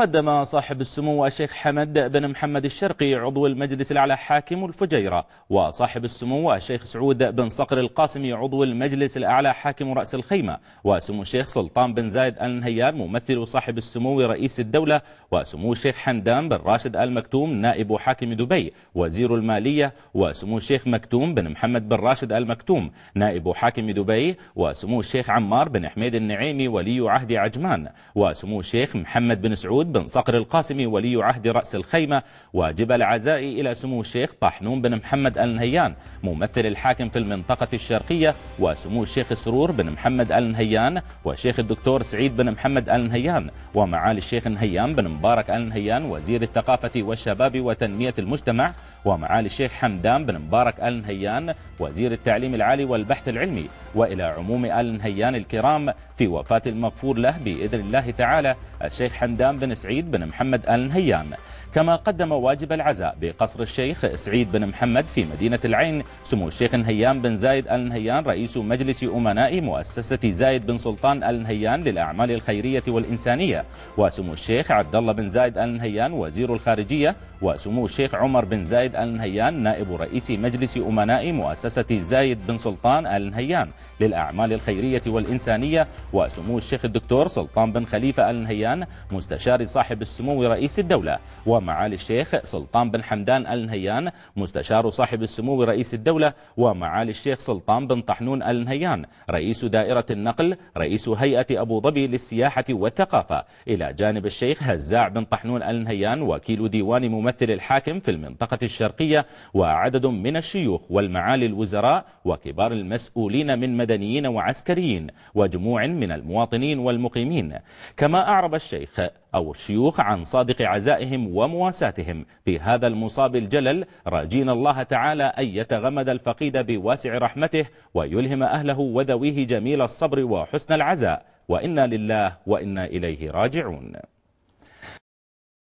قدم صاحب السمو الشيخ حمد بن محمد الشرقي عضو المجلس الأعلى حاكم الفجيرة، وصاحب السمو الشيخ سعود بن صقر القاسمي عضو المجلس الأعلى حاكم رأس الخيمة، وسمو الشيخ سلطان بن زايد آل نهيان ممثل صاحب السمو رئيس الدولة، وسمو الشيخ حمدان بن راشد آل مكتوم نائب حاكم دبي وزير المالية، وسمو الشيخ مكتوم بن محمد بن راشد آل مكتوم نائب حاكم دبي، وسمو الشيخ عمار بن حميد النعيمي ولي عهد عجمان، وسمو الشيخ محمد بن سعود بن صقر القاسمي ولي عهد رأس الخيمة. وجب العزاء إلى سمو الشيخ طحنون بن محمد آل نهيان ممثل الحاكم في المنطقة الشرقية، وسمو الشيخ سرور بن محمد آل نهيان، والشيخ الدكتور سعيد بن محمد آل نهيان، ومعالي الشيخ نهيان بن مبارك آل نهيان وزير الثقافة والشباب وتنمية المجتمع، ومعالي الشيخ حمدان بن مبارك آل نهيان وزير التعليم العالي والبحث العلمي، وإلى عموم آل نهيان الكرام في وفاة المغفور له بإذن الله تعالى الشيخ حمدان بن سعيد بن محمد آل نهيان. كما قدم واجب العزاء بقصر الشيخ سعيد بن محمد في مدينة العين سمو الشيخ نهيان بن زايد آل نهيان رئيس مجلس أمناء مؤسسة زايد بن سلطان آل نهيان للأعمال الخيرية والإنسانية، وسمو الشيخ عبد الله بن زايد آل نهيان وزير الخارجية، وسمو الشيخ عمر بن زايد آل نهيان نائب رئيس مجلس أمناء مؤسسة زايد بن سلطان آل نهيان للأعمال الخيرية والإنسانية، وسمو الشيخ الدكتور سلطان بن خليفة آل نهيان مستشار صاحب السمو رئيس الدولة، ومعالي الشيخ سلطان بن حمدان آل نهيان مستشار صاحب السمو رئيس الدولة، ومعالي الشيخ سلطان بن طحنون آل نهيان رئيس دائرة النقل رئيس هيئة أبو ظبي للسياحة والثقافة، إلى جانب الشيخ هزاع بن طحنون آل نهيان وكيل ديوان ممثل الحاكم في المنطقة الشرقية، وعدد من الشيوخ والمعالي الوزراء وكبار المسؤولين من مدنيين وعسكريين وجموع من المواطنين والمقيمين. كما أعرب الشيخ أو الشيوخ عن صادق عزائهم ومواساتهم في هذا المصاب الجلل، راجين الله تعالى أن يتغمد الفقيد بواسع رحمته ويلهم أهله وذويه جميل الصبر وحسن العزاء، وإنا لله وإنا إليه راجعون.